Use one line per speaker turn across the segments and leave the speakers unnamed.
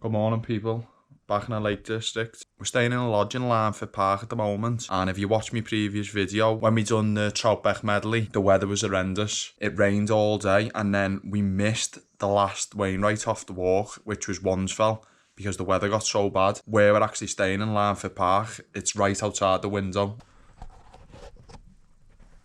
Good morning, people. Back in the Lake District. We're staying in a lodge in Limefitt Park at the moment, and if you watch my previous video, when we done the Troutbeck Medley, the weather was horrendous. It rained all day, and then we missed the last Wainwright off the walk, which was Wansfell, because the weather got so bad. Where we're actually staying in Limefitt Park, it's right outside the window.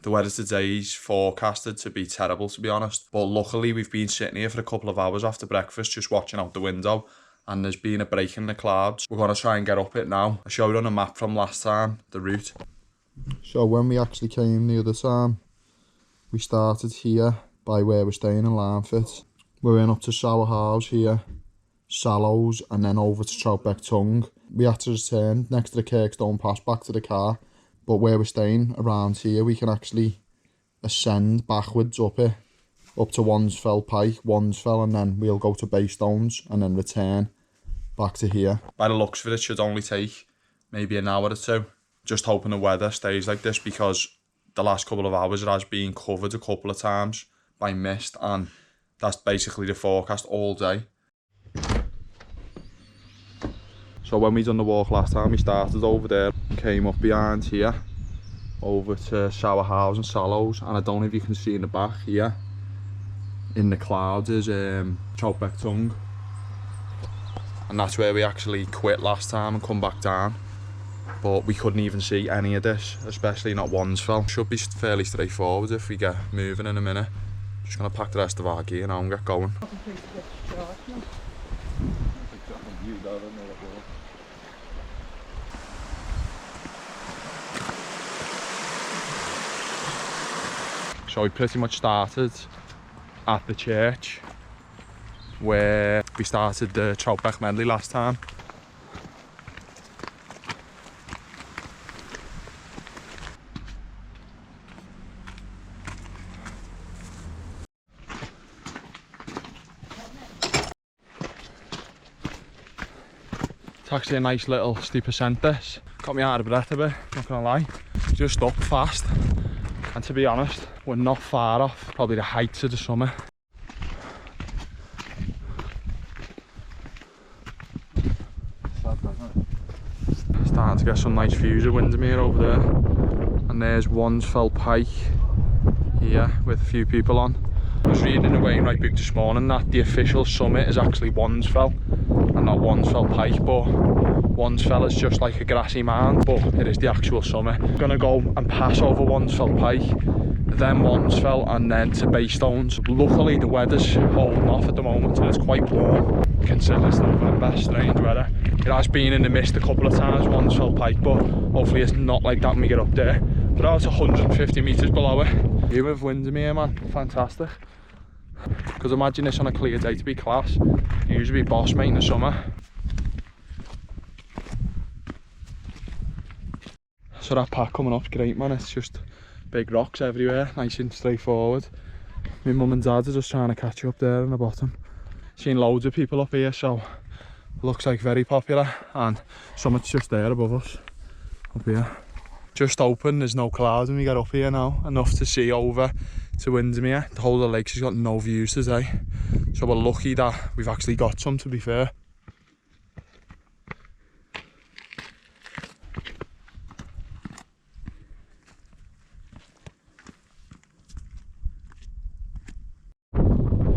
The weather today is forecasted to be terrible, to be honest, but luckily we've been sitting here for a couple of hours after breakfast just watching out the window, and there's been a break in the clouds. We're going to try and get up it now. I showed on a map from last time the route. So when we actually came the other time, we started here by where we're staying in Limefitt. We went up to Sour House here, Sallows, and then over to Troutbeck Tongue. We had to return next to the Kirkstone Pass back to the car, but where we're staying around here, we can actually ascend backwards up it, up to Wansfell Pike, Wansfell, and then we'll go to Baystones and then return back to here. By the looks of it, it should only take maybe an hour or two. Just hoping the weather stays like this, because the last couple of hours it has been covered a couple of times by mist, and that's basically the forecast all day. So when we done the walk last time, we started over there and came up behind here over to Sour House and Sallows, and I don't know if you can see in the back here in the clouds is Troutbeck Tongue, and that's where we actually quit last time and come back down, but we couldn't even see any of this, especially not Wansfell. Should be fairly straightforward if we get moving in a minute. Just gonna pack the rest of our gear now and get going. So we pretty much started at the church where we started the Troutbeck Medley last time. It's actually a nice little steep ascent this. Got me out of breath a bit, not gonna lie. Just up fast, and to be honest, we're not far off probably the heights of the summit. Starting to get some nice views of Windermere over there, and there's Wansfell Pike here with a few people on. I was reading in the Wainwright book this morning that the official summit is actually Wansfell and not Wansfell Pike, but Wansfell is just like a grassy mound, but it is the actual summit. I'm gonna go and pass over Wansfell Pike, then Wansfell, and then to Baystones. Luckily the weather's holding off at the moment and it's quite warm considering it's November. Strange weather. It has been in the mist a couple of times, Wansfell Pike, but hopefully it's not like that when we get up there. But now it's 150 metres below it. View of Windermere, man, fantastic. Because imagine this on a clear day to be class. Usually boss mate in the summer. So that path coming up's great, man. It's just big rocks everywhere, nice and straightforward. My mum and dad are just trying to catch you up there in the bottom. Seen loads of people up here, so it looks like very popular, and summit's just there above us, up here. Just open, there's no clouds when we get up here now, enough to see over to Windermere. The whole of the lakes has got no views today, so we're lucky that we've actually got some, to be fair.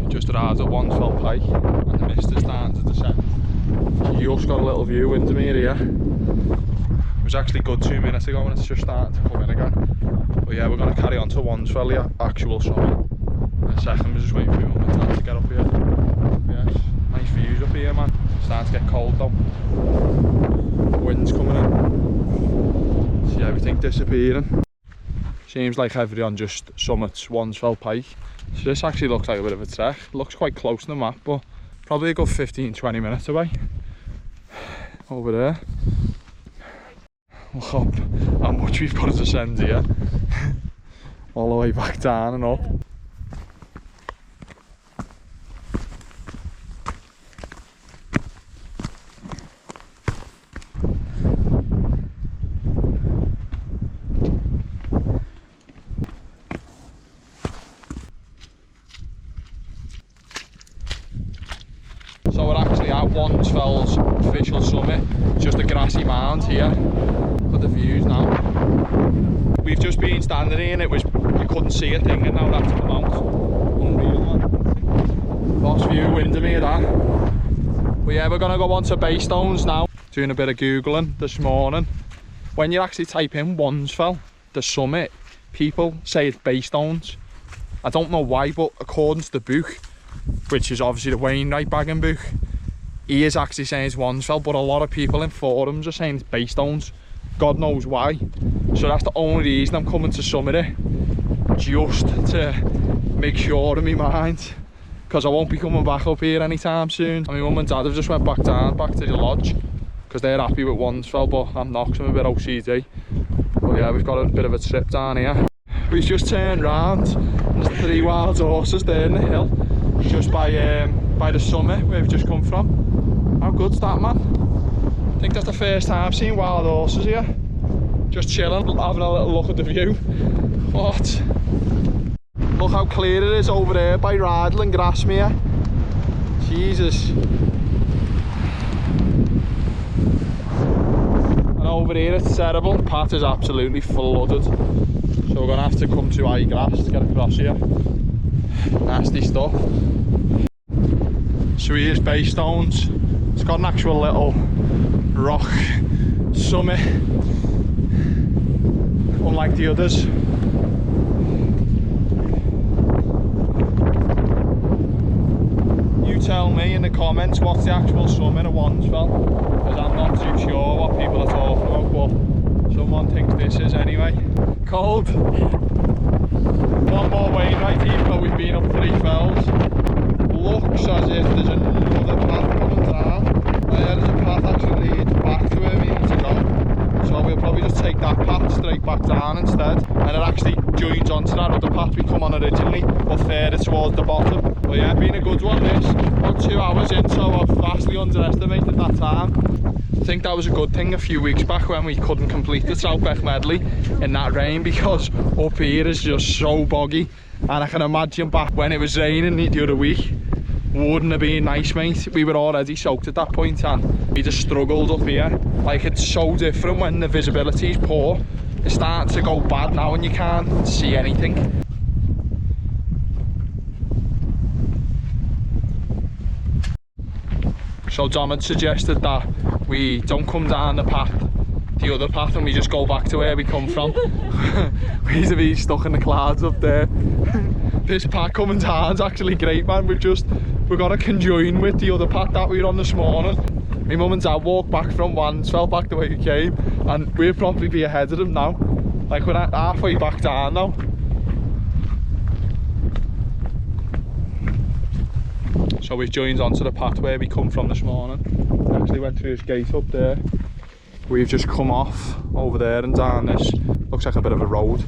Just arrived at Wansfell Pike and the mist is starting to descend. You just got a little view of Windermere here. It was actually good 2 minutes ago and it's just starting to come in again. But yeah, we're going to carry on to Wansfell, the actual summit. In a second, we're just waiting for my mum to get up here. Yes, nice views up here, man. It's starting to get cold though. Wind's coming in. See everything disappearing. Seems like everyone just summits Wansfell Pike. So this actually looks like a bit of a trek. Looks quite close to the map, but probably a good 15-20 minutes away. Over there. Look up how much we've got to ascend here. All the way back down and up. Wansfell's official summit. It's just a grassy mound here. Look at the views now. We've just been standing here and it was, you couldn't see a thing, and now that's come out. Unreal, man. Boss view, Windermere, that. But yeah, we're gonna go on to Baystones now. Doing a bit of Googling this morning. When you actually type in Wansfell, the summit, people say it's Baystones. I don't know why, but according to the book, which is obviously the Wainwright bagging book, he is actually saying it's Wansfell, but a lot of people in forums are saying it's Baystones. God knows why. So that's the only reason I'm coming to summit it, just to make sure in my mind, because I won't be coming back up here anytime soon. I mean, mum and dad have just went back to the lodge, because they're happy with Wansfell, but I'm not, because I'm a bit OCD. But yeah, we've got a bit of a trip down here. We've just turned round, and there's 3 wild horses there in the hill, just by the summit where we've just come from. How good's that, man? I think that's the first time I've seen wild horses here. Just chilling, having a little look at the view. What? Look how clear it is over there by Rydal and Grasmere. Jesus. And over here it's terrible. The path is absolutely flooded. So we're going to have to come to high grass to get across here. Nasty stuff. So here's Baystones. It's got an actual little rock summit, unlike the others. You tell me in the comments what's the actual summit of Wansfell, because I'm not too sure what people are talking about, but someone thinks this is anyway. Cold. One more Wainwright, even though we've been up 3 fells. Looks as if there's another path coming down. There's a path actually leads back to where we need to go. So we'll probably just take that path straight back down instead. And it actually joins onto that other path we come on originally, but further towards the bottom. But yeah, been a good one this. About 2 hours in, so I've vastly underestimated that time. I think that was a good thing a few weeks back when we couldn't complete the Troutbeck Medley in that rain, because up here is just so boggy. And I can imagine back when it was raining the other week, wouldn't have been nice, mate. We were already soaked at that point and we just struggled up here. Like, it's so different when the visibility is poor. It's starting to go bad now and you can't see anything. So Dom had suggested that we don't come down the other path, and we just go back to where we come from. We used to be stuck in the clouds up there. This path coming down is actually great, man. We're gonna conjoin with the other path that we were on this morning. My mum and dad walked back from Wansfell back the way we came, and we'll probably be ahead of them now. Like, we're halfway back down now. So we've joined onto the path where we come from this morning. Actually went through this gate up there. We've just come off over there and down this. Looks like a bit of a road.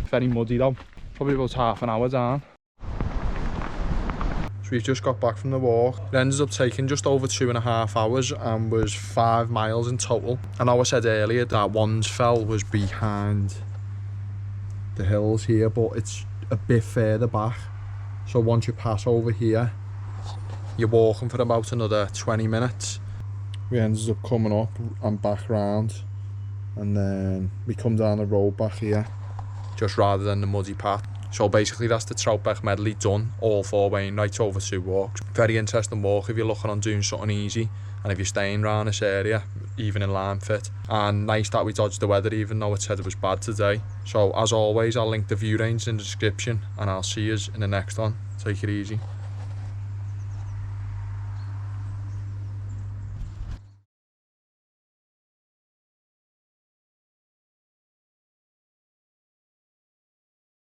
Very muddy though. Probably about half an hour down. So we've just got back from the walk. It ended up taking just over 2.5 hours and was 5 miles in total. I know I said earlier that Wansfell was behind the hills here, but it's a bit further back. So once you pass over here, you're walking for about another 20 minutes. We ended up coming up and back round, and then we come down the road back here, just rather than the muddy path. So basically that's the Troutbeck Medley done, all 4 Wainwrights over 2 walks. Very interesting walk if you're looking on doing something easy, and if you're staying around this area, even in Limefitt. And nice that we dodged the weather even though it said it was bad today. So as always, I'll link the Viewranger in the description, and I'll see you in the next one. Take it easy.